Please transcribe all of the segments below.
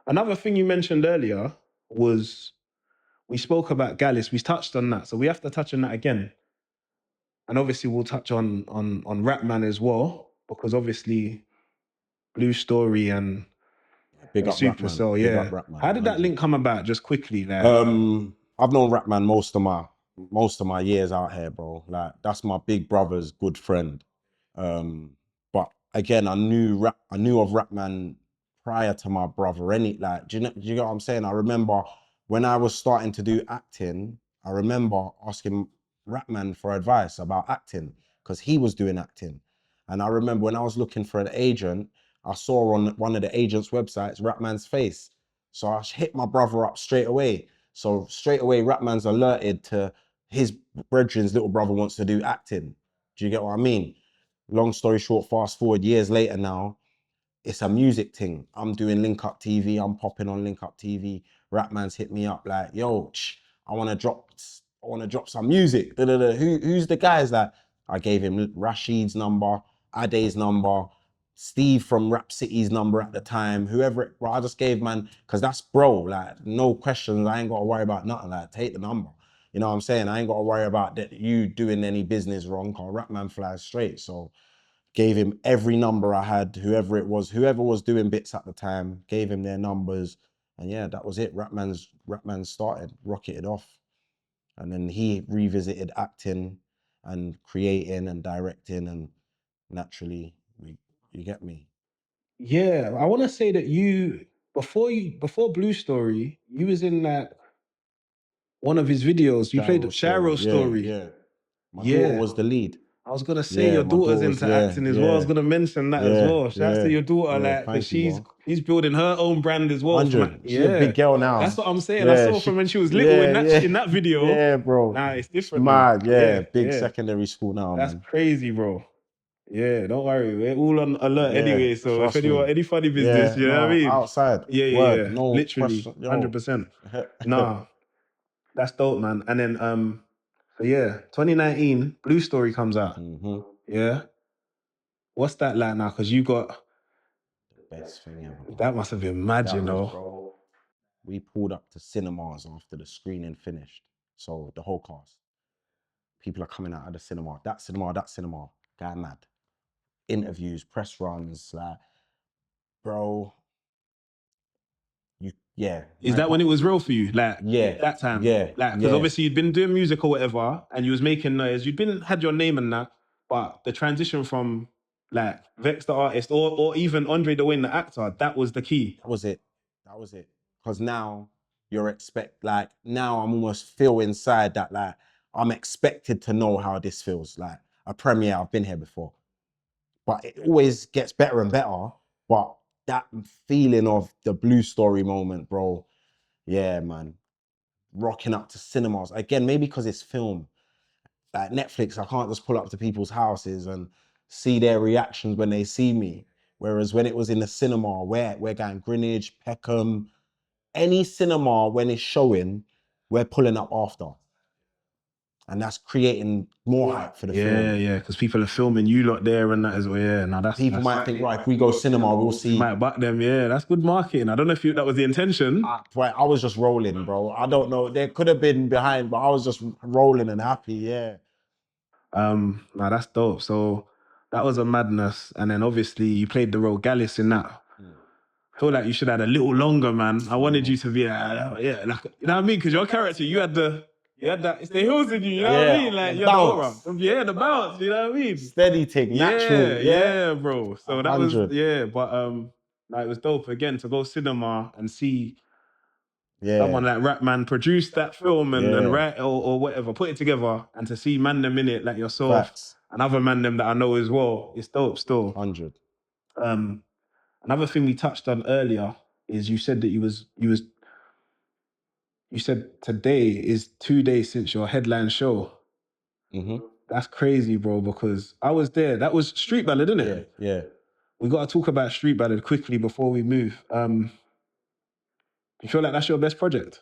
Another thing you mentioned earlier was we spoke about Gallis. We touched on that, so we have to touch on that again. And obviously, we'll touch on Rapman as well, because obviously, Blue Story and Big up Supercell. Rapman. Yeah. Big up Rapman. How did that link come about? Just quickly, like. I've known Rapman most of my years out here, bro. Like that's my big brother's good friend. But again, I knew of Rapman prior to my brother. Do you get what I'm saying? I remember when I was starting to do acting, I remember asking Rapman for advice about acting because he was doing acting. And I remember when I was looking for an agent, I saw on one of the agent's websites Rapman's face. So I hit my brother up straight away. So straight away, Rapman's alerted to his brethren's little brother wants to do acting. Do you get what I mean? Long story short, fast forward years later now, it's a music thing. I'm doing Link Up TV. I'm popping on Link Up TV. Rapman's hit me up like, yo, I want to drop some music. Who's the guys that I gave him Rashid's number, Ade's number, Steve from Rap City's number at the time, whoever bro, I just gave man, because that's bro, like no questions. I ain't got to worry about nothing. Like take the number. You know what I'm saying? I ain't got to worry about that you doing any business wrong, cause Rapman flies straight. So gave him every number I had, whoever was doing bits at the time, gave him their numbers. And yeah, that was it. Rapman started, rocketed off. And then he revisited acting and creating and directing, and naturally, you get me? Yeah, I want to say that before Blue Story, you was in that one of his videos. You played the Shiro story. Yeah. My daughter was the lead. I was gonna say your daughter's into acting as well. I was gonna mention that as well. Shout out to your daughter, like, because she's building her own brand as well. 100. She's a big girl now. That's what I'm saying. I saw from when she was little in that video. Yeah, bro. Nah, it's different. Mad, big secondary school now. That's crazy, bro. Yeah, don't worry. We're all on alert anyway. So if anyone, any funny business, you know what I mean? Outside. Yeah. No literally, question, 100%. Nah, that's dope, man. And then, so yeah, 2019, Blue Story comes out. Mm-hmm. Yeah. What's that like now? Because you got the best thing ever. That must have been mad, you know. Bro. We pulled up to cinemas after the screening finished. So the whole cast. People are coming out of the cinema. That cinema. Guy mad. Interviews, press runs, like, bro. Is that when it was real for you? Like, that time? Yeah. Like, because obviously you'd been doing music or whatever, and you was making noise. Had your name and that, but the transition from like Vex the artist or even Andre the Wayne the actor, that was the key. That was it. Because now now I'm almost feel inside that like I'm expected to know how this feels. Like a premiere, I've been here before. But it always gets better and better. But that feeling of the Blue Story moment, bro. Yeah, man. Rocking up to cinemas. Again, maybe because it's film. Like Netflix, I can't just pull up to people's houses and see their reactions when they see me. Whereas when it was in the cinema, we're going Greenwich, Peckham, any cinema when it's showing, we're pulling up after. And that's creating more hype for the film. Yeah, because people are filming you lot there and that as well. Yeah, now people might think, right, if we go cinema, we'll see. Might back them, yeah. That's good marketing. I don't know if that was the intention. I was just rolling, bro. I don't know. There could have been behind, but I was just rolling and happy, yeah. Now that's dope. So that was a madness. And then obviously you played the role Gallis in that. I feel like you should have had a little longer, man. I wanted you to be, like, you know what I mean? Because your character, you had that, it's the hills in you, you know what I mean? Like, you're the aura. Yeah, the bounce, you know what I mean? Steady thing, natural. Yeah, bro. So that 100. Was, but like, it was dope, again, to go cinema and see someone like Rapman produce that film and write or whatever, put it together, and to see man them in it, like yourself, and other man them that I know as well, it's dope still. 100. Another thing we touched on earlier is you said that you said today is 2 days since your headline show. Mm-hmm. That's crazy, bro, because I was there. That was Street Ballad, isn't it? Yeah. We got to talk about Street Ballad quickly before we move. You feel like that's your best project?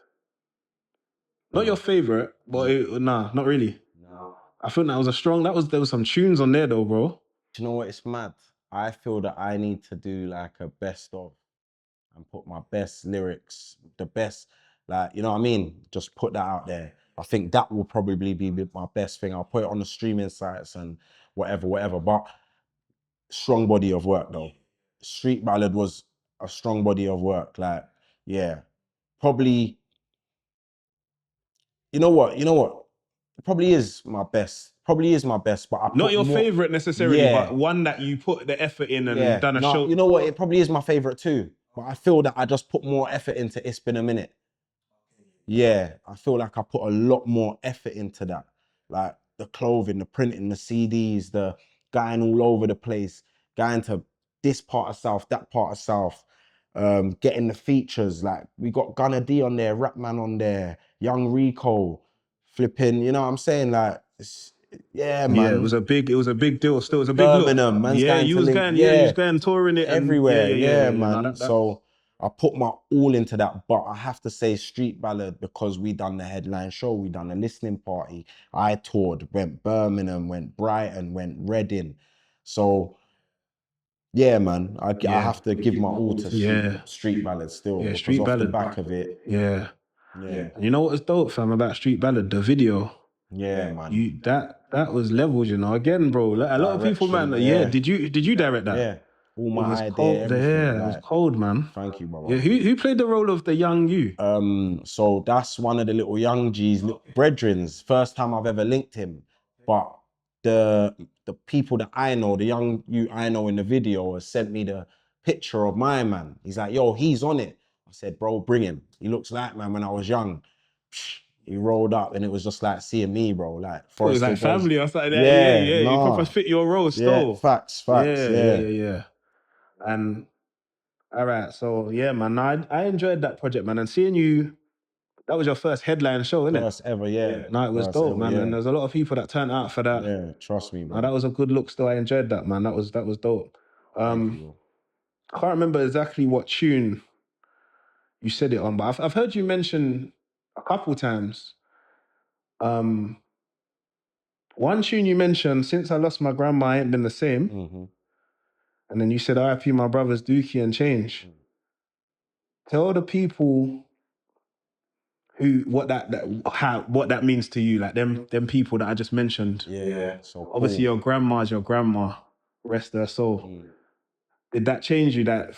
Not your favorite, but nah, not really. No. I think that was a strong. There was some tunes on there though, bro. Do you know what? It's mad. I feel that I need to do like a best of and put my best lyrics, the best, like, you know what I mean? Just put that out there. I think that will probably be my best thing. I'll put it on the streaming sites and whatever. But strong body of work though. Street Ballad was a strong body of work. Like, yeah, probably. You know what? It probably is my best. But I Not put your more, favorite necessarily, yeah, but one that you put the effort in and yeah. done a No, show. you know what? It probably is my favorite too. But I feel that I just put more effort into It's Been a Minute. Yeah, I feel like I put a lot more effort into that. Like the clothing, the printing, the CDs, the going all over the place, going to this part of South, that part of South, getting the features. Like we got Gunna D on there, Rapman on there, Young Rico, flipping, you know what I'm saying? Like, yeah, Yeah, man. it was a big deal. Still, it was a big look. Birmingham, man's Yeah, going you to was link, going. Yeah, you was yeah, going touring it and everywhere, yeah, yeah. No, man. So I put my all into that, but I have to say Street Ballad because we done the headline show, we done a listening party. I toured, went Birmingham, went Brighton, went Reading. So yeah, man, I have to give my all to Street Ballad still Yeah, because Street off the Ballad. back of it, Yeah. yeah, And you know what was dope, fam, about Street Ballad? The video. yeah, man. That was levels, you know. Again, bro. Like, a lot of people, man. Direction, Yeah. yeah. Did you direct that? Yeah, all It my was idea, cold. everything. Yeah, it was Like, cold, man. thank you, brother. Yeah. Who played the role of the young you? So that's one of the little young G's, brethrens. First time I've ever linked him, but the people that I know, the young you I know in the video, has sent me the picture of my man. He's like, yo, he's on it. I said, bro, bring him. He looks like man when I was young. He rolled up and it was just like seeing me, bro. Like It was like Forrester family or something. Yeah, Yeah. You nah. proper fit your role Yeah, still. facts. Yeah. And all right, so yeah, man. I enjoyed that project, man. And seeing you, that was your first headline show, innit? First ever, yeah. No, it was First dope, ever, man. yeah. And there's a lot of people that turned out for that. Yeah, trust me, bro. No, that was a good look still. I enjoyed that, man. That was dope. Thank you. I can't remember exactly what tune you said it on, but I've heard you mention a couple times. One tune you mentioned, Since I Lost My Grandma, I Ain't Been the Same. Mm-hmm. And then you said, RIP my brothers Dookie and Change. Tell the people what that means to you, like them people that I just mentioned. Yeah. So cool. Obviously your grandma's your grandma, rest her soul. Did that change you? That